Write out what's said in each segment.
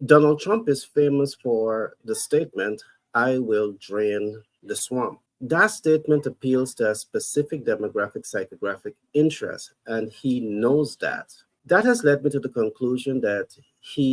Donald Trump is famous for the statement, "I will drain the swamp." That statement appeals to a specific demographic psychographic interest, and he knows that. That has led me to the conclusion that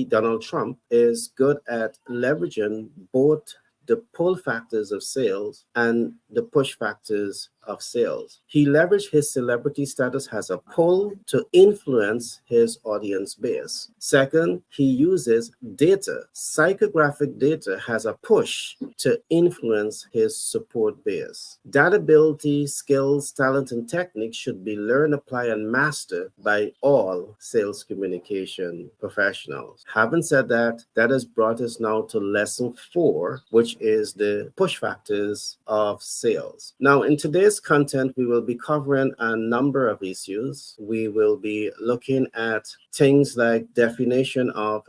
Donald Trump, is good at leveraging both the pull factors of sales and the push factors of sales. He leveraged his celebrity status as a pull to influence his audience base. Second, he uses data, psychographic data, as a push to influence his support base. That ability, skills, talent, and technique should be learned, applied, and mastered by all sales communication professionals. Having said that, that has brought us now to lesson 4, which is the push factors of sales. Now, in today's content, we will be covering a number of issues. We will be looking at things like definition of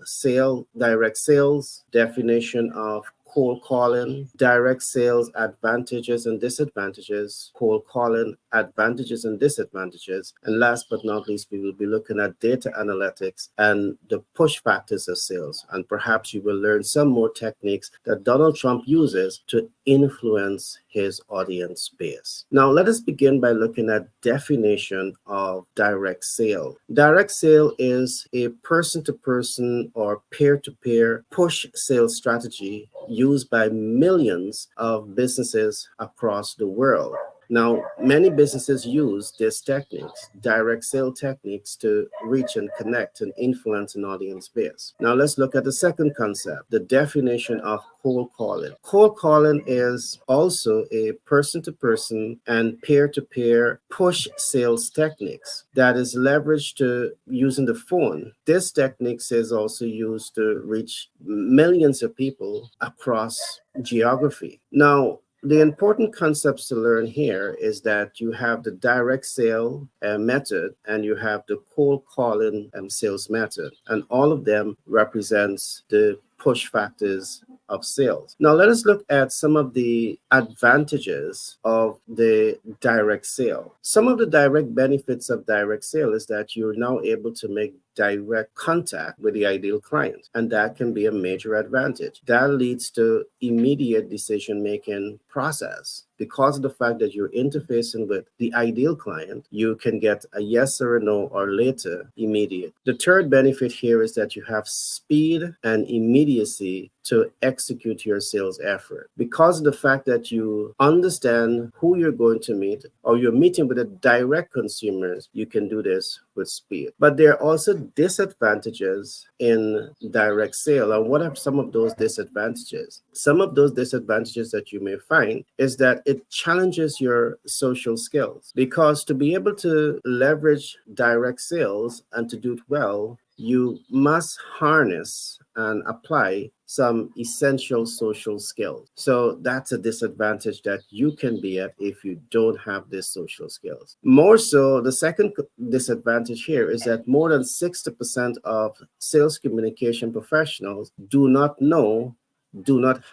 direct sales, definition of cold calling, direct sales advantages and disadvantages, cold calling advantages and disadvantages, and last but not least, we will be looking at data analytics and the push factors of sales. And perhaps you will learn some more techniques that Donald Trump uses to influence his audience base. Now, let us begin by looking at definition of direct sale. Direct sale is a person-to-person or peer-to-peer push sales strategy used by millions of businesses across the world. Now, many businesses use these techniques, direct sale techniques, to reach and connect and influence an audience base. Now, let's look at the second concept, the definition of cold calling. Cold calling is also a person-to-person and peer-to-peer push sales techniques that is leveraged to using the phone. This technique is also used to reach millions of people across geography. Now, the important concepts to learn here is that you have the direct sale method and you have the cold calling sales method, and all of them represents the push factors of sales. Now, let us look at some of the advantages of the direct sale. Some of the direct benefits of direct sale is that you're now able to make direct contact with the ideal client, and that can be a major advantage. That leads to immediate decision-making process. Because of the fact that you're interfacing with the ideal client, you can get a yes or a no or later immediate. The third benefit here is that you have speed and immediacy to execute your sales effort. Because of the fact that you understand who you're going to meet or you're meeting with the direct consumers, you can do this with speed. But there are also disadvantages in direct sale. And what are some of those disadvantages? Some of those disadvantages that you may find is that it challenges your social skills, because to be able to leverage direct sales and to do it well, you must harness and apply some essential social skills. So that's a disadvantage that you can be at if you don't have these social skills. More so, the second disadvantage here is that more than 60% of sales communication professionals do not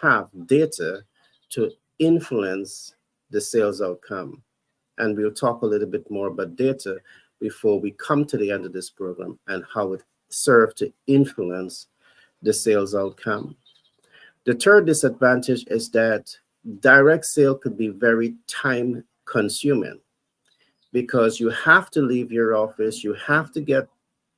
have data to influence the sales outcome. And we'll talk a little bit more about data before we come to the end of this program and how it serves to influence the sales outcome. The third disadvantage is that direct sale could be very time consuming, because you have to leave your office, you have to get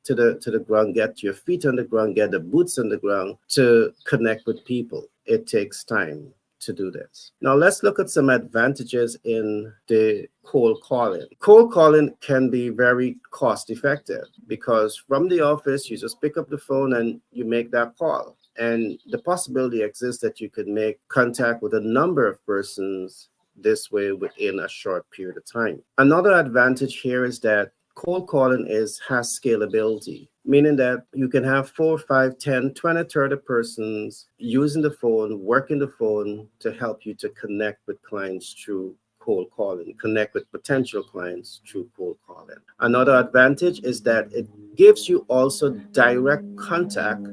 to the ground, get your feet on the ground, get the boots on the ground to connect with people. It takes time to do this. Now, let's look at some advantages in the cold calling. Cold calling can be very cost effective, because from the office, you just pick up the phone and you make that call. And the possibility exists that you could make contact with a number of persons this way within a short period of time. Another advantage here is that cold calling has scalability, meaning that you can have 4, 5, 10, 20, 30 persons using the phone, working the phone to help you to connect with clients through cold calling, connect with potential clients through cold calling. Another advantage is that it gives you also direct contact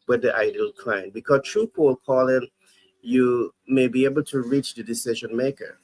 with the ideal client, because through cold calling, you may be able to reach the decision maker.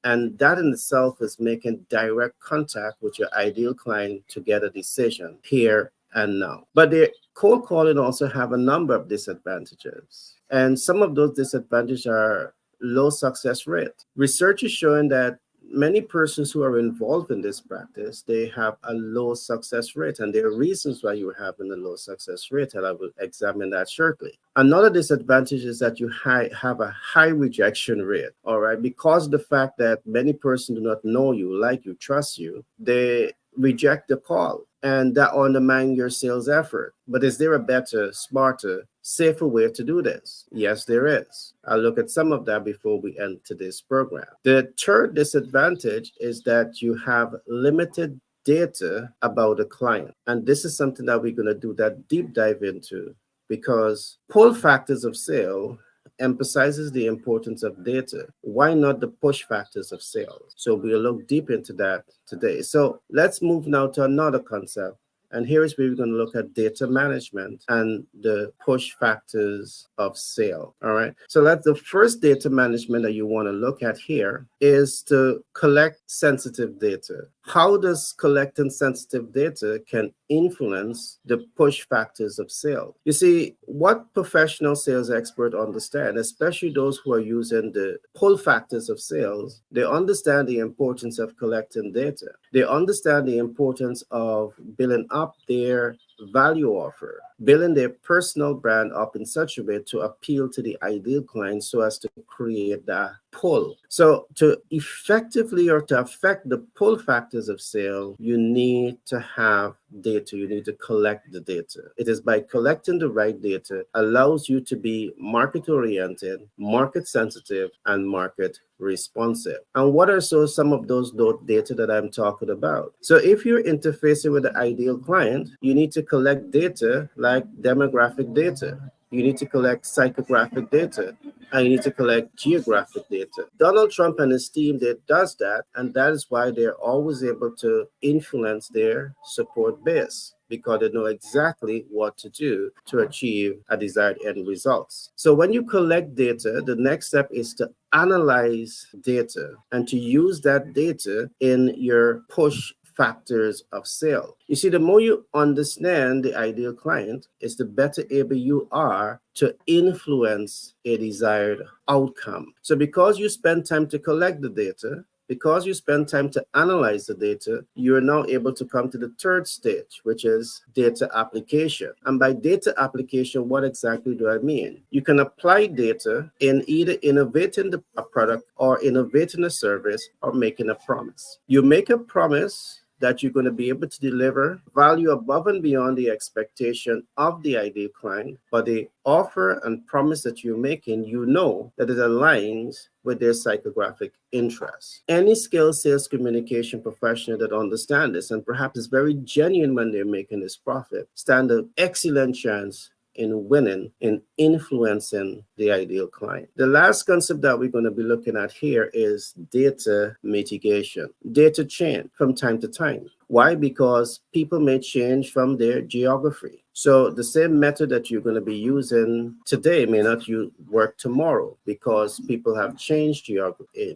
And that in itself is making direct contact with your ideal client to get a decision here and now. But there Cold calling also have a number of disadvantages, and some of those disadvantages are low success rate. Research is showing that many persons who are involved in this practice, they have a low success rate, and there are reasons why you're having a low success rate, and I will examine that shortly. Another disadvantage is that you have a high rejection rate, all right, because the fact that many persons do not know you, like you, trust you, they reject the call, and that undermines your sales effort. But is there a better, smarter, safer way to do this? Yes, there is. I'll look at some of that before we end today's program. The third disadvantage is that you have limited data about a client. And this is something that we're going to do that deep dive into, because pull factors of sale emphasizes the importance of data. Why not the push factors of sales? So we'll look deep into that today. So let's move now to another concept. And here is where we're going to look at data management and the push factors of sale. All right. So that's the first data management that you want to look at here is to collect sensitive data. How does collecting sensitive data can influence the push factors of sale? You see, what professional sales experts understand, especially those who are using the pull factors of sales, they understand the importance of collecting data. They understand the importance of building up their value offer, building their personal brand up in such a way to appeal to the ideal client so as to create that pull. So to effectively or to affect the pull factors of sale, you need to have data. You need to collect the data. It is by collecting the right data allows you to be market oriented, market sensitive, and market responsive. And what are some of those data that I'm talking about? So if you're interfacing with the ideal client, you need to collect data like demographic data. You need to collect psychographic data, and you need to collect geographic data. Donald Trump and his team, they does that, and that is why they're always able to influence their support base, because they know exactly what to do to achieve a desired end results. So when you collect data, the next step is to analyze data and to use that data in your push factors of sale. You see, the more you understand the ideal client, is the better able you are to influence a desired outcome. So because you spend time to collect the data, because you spend time to analyze the data, you're now able to come to the third stage, which is data application. And by data application, what exactly do I mean? You can apply data in either innovating a product or innovating a service or making a promise. You make a promise that you're going to be able to deliver value above and beyond the expectation of the ideal client, but the offer and promise that you're making, you know that it aligns with their psychographic interests. Any skilled sales communication professional that understands this and perhaps is very genuine when they're making this profit, stand an excellent chance in winning, in influencing the ideal client. The last concept that we're going to be looking at here is data mitigation. Data change from time to time. Why? Because people may change from their geography. So the same method that you're going to be using today may not work tomorrow, because people have changed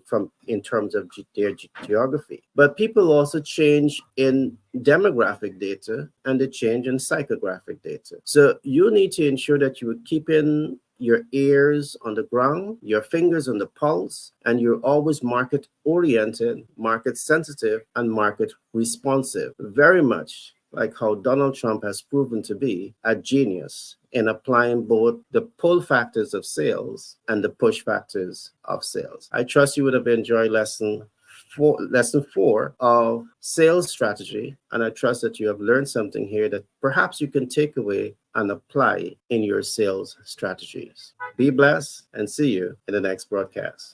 from in terms of their geography. But people also change in demographic data, and they change in psychographic data. So you need to ensure that you are keeping your ears on the ground, your fingers on the pulse, and you're always market oriented, market sensitive, and market responsive. Very much like how Donald Trump has proven to be a genius in applying both the pull factors of sales and the push factors of sales. I trust you would have enjoyed lesson 4 of sales strategy, and I trust that you have learned something here that perhaps you can take away and apply in your sales strategies. Be blessed, and see you in the next broadcast.